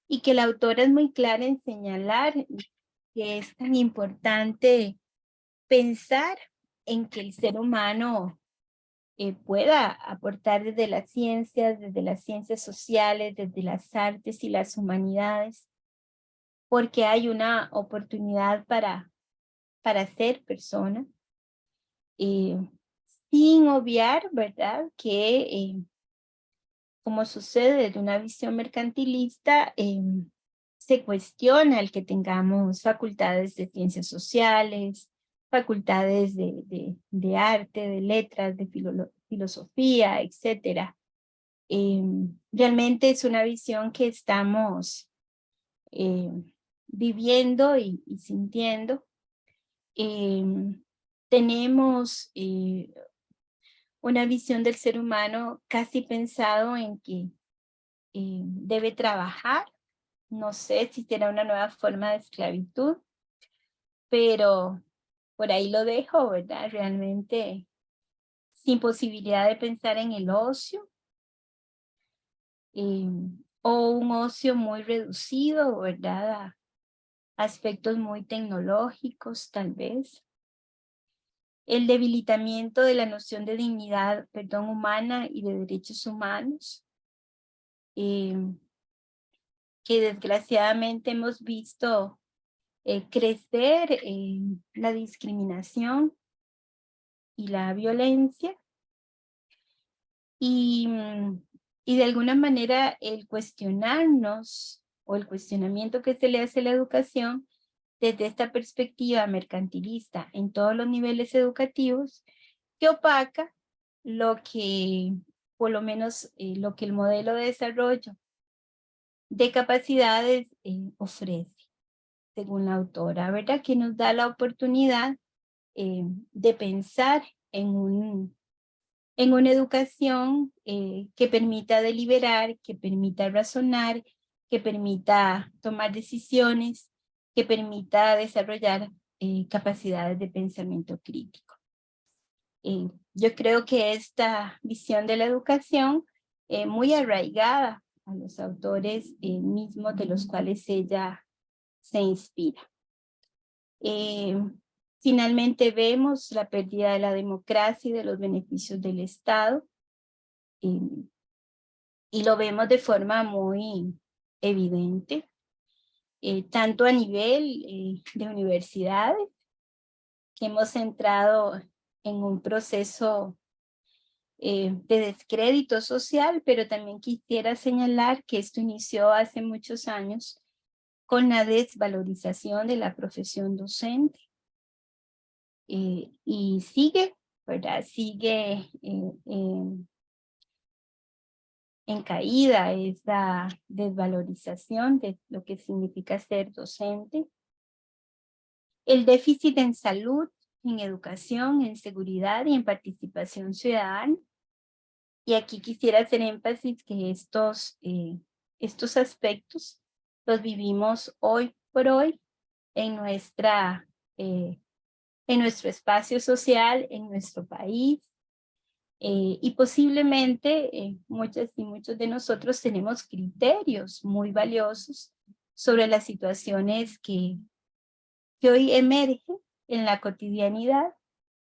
Speaker 2: y que la autora es muy clara en señalar que es tan importante pensar en que el ser humano pueda aportar desde las ciencias sociales, desde las artes y las humanidades, porque hay una oportunidad para ser persona. Sin obviar, ¿verdad? Que como sucede de una visión mercantilista, se cuestiona el que tengamos facultades de ciencias sociales, facultades de arte, de letras, de filosofía, etc. Realmente es una visión que estamos viviendo y sintiendo. Tenemos una visión del ser humano casi pensado en que debe trabajar. No sé si será una nueva forma de esclavitud, pero por ahí lo dejo, ¿verdad? Realmente sin posibilidad de pensar en el ocio, o un ocio muy reducido, ¿verdad? A aspectos muy tecnológicos, tal vez. El debilitamiento de la noción de dignidad, perdón, humana y de derechos humanos, que desgraciadamente hemos visto crecer la discriminación y la violencia, y, y de alguna manera el cuestionarnos o el cuestionamiento que se le hace a la educación desde esta perspectiva mercantilista en todos los niveles educativos, que opaca lo que, por lo menos lo que el modelo de desarrollo de capacidades ofrece, según la autora, ¿verdad? Que nos da la oportunidad de pensar en una educación que permita deliberar, que permita razonar, que permita tomar decisiones, que permita desarrollar capacidades de pensamiento crítico. Yo creo que esta visión de la educación, muy arraigada a los autores mismos de los cuales ella se inspira. Finalmente vemos la pérdida de la democracia y de los beneficios del Estado, y lo vemos de forma muy evidente, tanto a nivel de universidades, que hemos entrado en un proceso de descrédito social, pero también quisiera señalar que esto inició hace muchos años con la desvalorización de la profesión docente. Y sigue, ¿verdad? Sigue en caída esa desvalorización de lo que significa ser docente. El déficit en salud, en educación, en seguridad y en participación ciudadana. Y aquí quisiera hacer énfasis que estos aspectos los vivimos hoy por hoy en en nuestro espacio social, en nuestro país, y posiblemente muchas y muchos de nosotros tenemos criterios muy valiosos sobre las situaciones que hoy emergen en la cotidianidad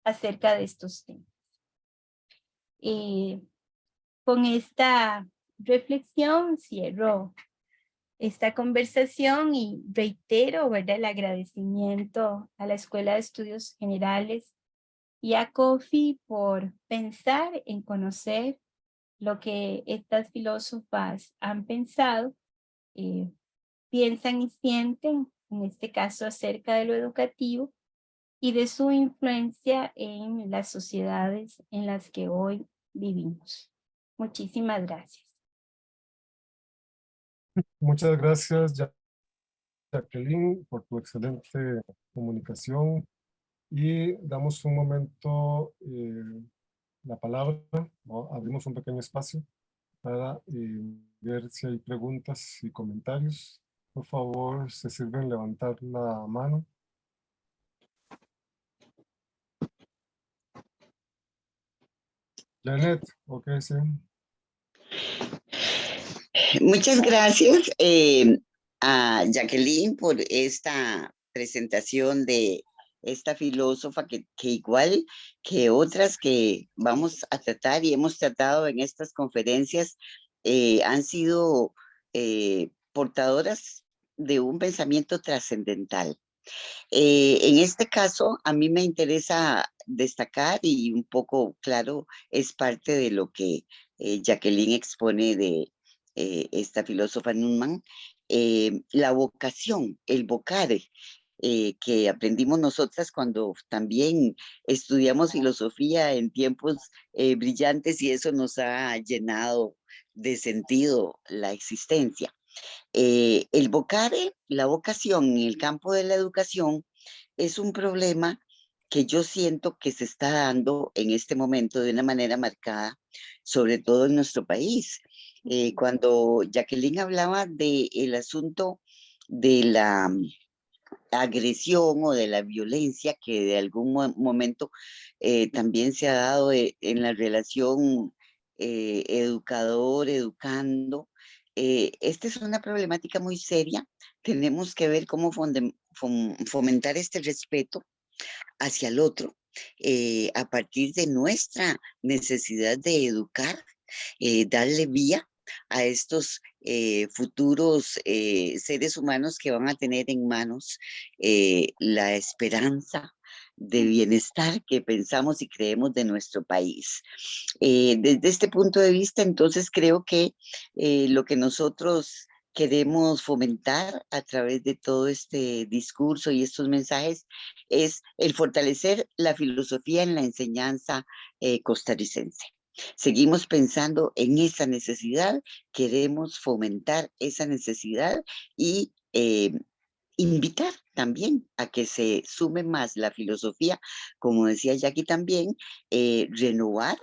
Speaker 2: acerca de estos temas. Con esta reflexión cierro esta conversación y reitero, ¿verdad?, el agradecimiento a la Escuela de Estudios Generales y a COFI por pensar en conocer lo que estas filósofas han pensado, piensan y sienten, en este caso acerca de lo educativo y de su influencia en las sociedades en las que hoy vivimos. Muchísimas gracias.
Speaker 1: Muchas gracias, Jacqueline, por tu excelente comunicación. Y damos un momento la palabra, ¿no? Abrimos un pequeño espacio para ver si hay preguntas y comentarios. Por favor, se sirven levantar la mano. Janet, ok, sí.
Speaker 3: Muchas gracias a Jacqueline por esta presentación de esta filósofa que igual que otras que vamos a tratar y hemos tratado en estas conferencias, han sido portadoras de un pensamiento trascendental. En este caso, a mí me interesa destacar y un poco, claro, es parte de lo que Jacqueline expone de esta filósofa Newman, la vocación, el vocare, que aprendimos nosotras cuando también estudiamos filosofía en tiempos brillantes y eso nos ha llenado de sentido la existencia. El vocare, la vocación en el campo de la educación, es un problema que yo siento que se está dando en este momento de una manera marcada, sobre todo en nuestro país. Cuando Jacqueline hablaba del asunto de la agresión o de la violencia que de algún momento también se ha dado en la relación educador-educando. Esta es una problemática muy seria. Tenemos que ver cómo fomentar este respeto hacia el otro a partir de nuestra necesidad de educar, darle vía a estos futuros seres humanos que van a tener en manos la esperanza de bienestar que pensamos y creemos de nuestro país. Desde este punto de vista, entonces creo que lo que nosotros queremos fomentar a través de todo este discurso y estos mensajes es el fortalecer la filosofía en la enseñanza costarricense. Seguimos pensando en esa necesidad, queremos fomentar esa necesidad y invitar también a que se sume más la filosofía, como decía Jackie también, renovar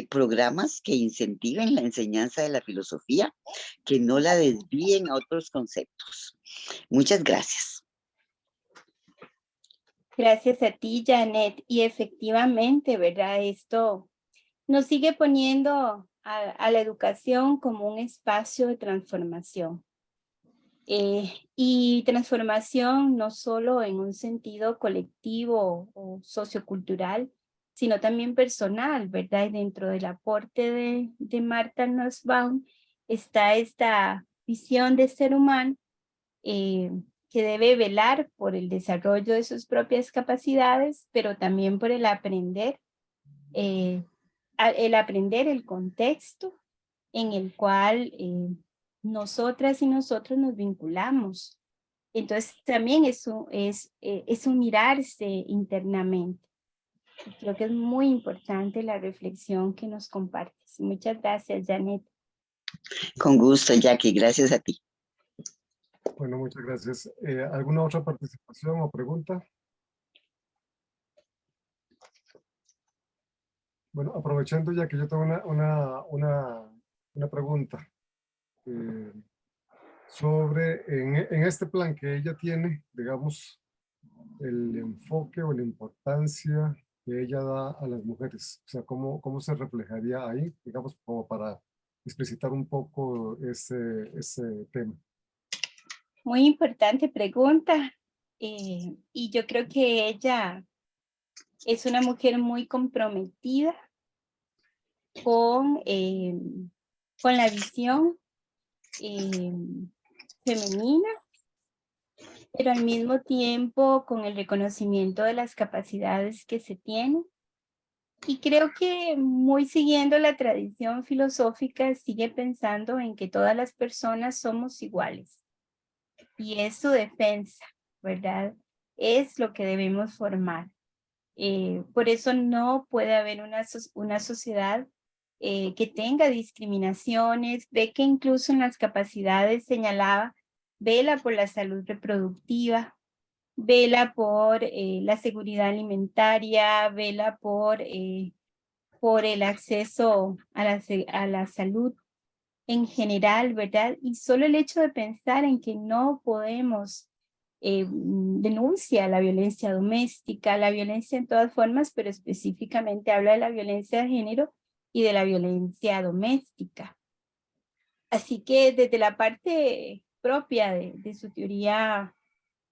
Speaker 3: programas que incentiven la enseñanza de la filosofía, que no la desvíen a otros conceptos. Muchas gracias.
Speaker 2: Gracias a ti, Janet. Y efectivamente, ¿verdad? Esto nos sigue poniendo a la educación como un espacio de transformación. Y transformación no solo en un sentido colectivo o sociocultural, sino también personal, ¿verdad? Y dentro del aporte de Martha Nussbaum está esta visión de ser humano que debe velar por el desarrollo de sus propias capacidades, pero también por el aprender el contexto en el cual nosotras y nosotros nos vinculamos. Entonces también es un mirarse internamente. Creo que es muy importante la reflexión que nos compartes. Muchas gracias, Janet.
Speaker 3: Con gusto, Jackie. Gracias a ti.
Speaker 1: Bueno, muchas gracias. ¿Alguna otra participación o pregunta? Bueno, aprovechando ya que yo tengo una pregunta sobre, en este plan que ella tiene, digamos, el enfoque o la importancia que ella da a las mujeres. O sea, cómo se reflejaría ahí, digamos, como para explicitar un poco ese tema.
Speaker 2: Muy importante pregunta. Y yo creo que ella es una mujer muy comprometida con la visión femenina, pero al mismo tiempo con el reconocimiento de las capacidades que se tienen. Y creo que muy siguiendo la tradición filosófica sigue pensando en que todas las personas somos iguales. Y es su defensa, ¿verdad? Es lo que debemos formar. Por eso no puede haber una sociedad que tenga discriminaciones. Ve que incluso en las capacidades señalaba, vela por la salud reproductiva, vela por la seguridad alimentaria, vela por el acceso a la salud en general, ¿verdad? Y solo el hecho de pensar en que no podemos denuncia la violencia doméstica, la violencia en todas formas, pero específicamente habla de la violencia de género y de la violencia doméstica. Así que desde la parte propia de su teoría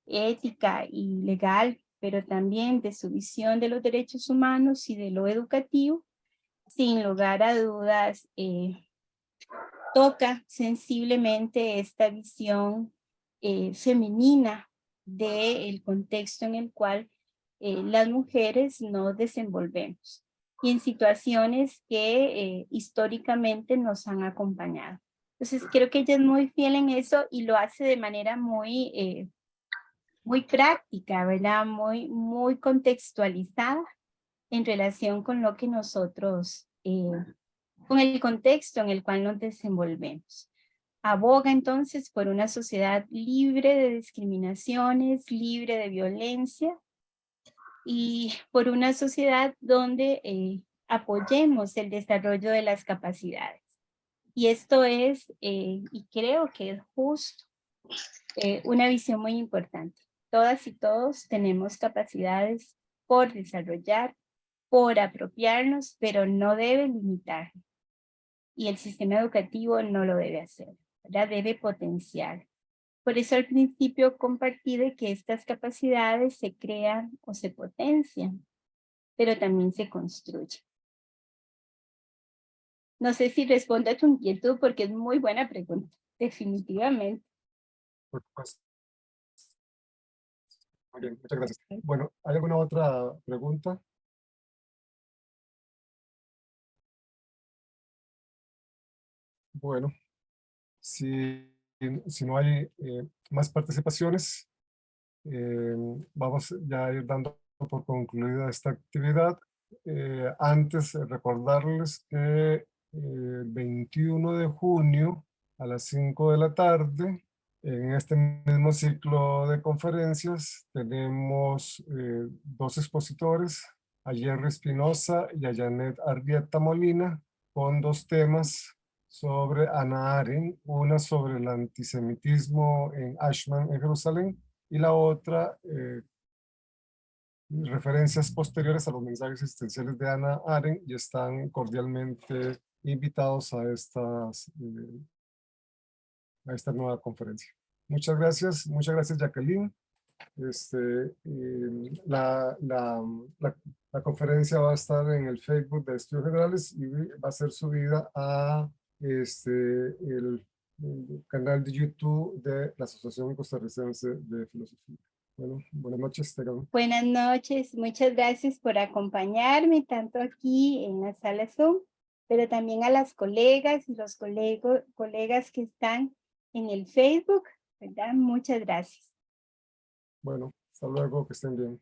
Speaker 2: ética y legal, pero también de su visión de los derechos humanos y de lo educativo, sin lugar a dudas, toca sensiblemente esta visión femenina del contexto en el cual las mujeres nos desenvolvemos y en situaciones que históricamente nos han acompañado. Entonces creo que ella es muy fiel en eso y lo hace de manera muy práctica, ¿verdad? Muy contextualizada en relación con lo que nosotros, con el contexto en el cual nos desenvolvemos. Aboga entonces por una sociedad libre de discriminaciones, libre de violencia y por una sociedad donde apoyemos el desarrollo de las capacidades. Y esto es, y creo que es justo, una visión muy importante. Todas y todos tenemos capacidades por desarrollar, por apropiarnos, pero no debe limitar. Y el sistema educativo no lo debe hacer, ¿verdad? Debe potenciar. Por eso al principio compartí de que estas capacidades se crean o se potencian, pero también se construyen. No sé si respondo a tu inquietud porque es muy buena pregunta, definitivamente.
Speaker 1: Por supuesto. Muy bien, muchas gracias. Bueno, ¿hay alguna otra pregunta? Bueno, si no hay más participaciones, vamos ya a ir dando por concluida esta actividad. Antes, recordarles que el 21 de junio a las 5 de la tarde, en este mismo ciclo de conferencias, tenemos dos expositores, a Jerry Espinosa y a Janet Arrieta Molina, con dos temas sobre Hannah Arendt, una sobre el antisemitismo en Ashman, en Jerusalén, y la otra, referencias posteriores a los mensajes existenciales de Hannah Arendt, y están cordialmente invitados a esta nueva conferencia. Muchas gracias Jacqueline. La conferencia va a estar en el Facebook de Estudios Generales y va a ser subida a el canal de YouTube de la Asociación Costarricense de Filosofía. Bueno, buenas noches.
Speaker 2: Buenas noches, muchas gracias por acompañarme tanto aquí en la sala Zoom, pero también a las colegas y los colegas que están en el Facebook, ¿verdad? Muchas gracias.
Speaker 1: Bueno, hasta luego, que estén bien.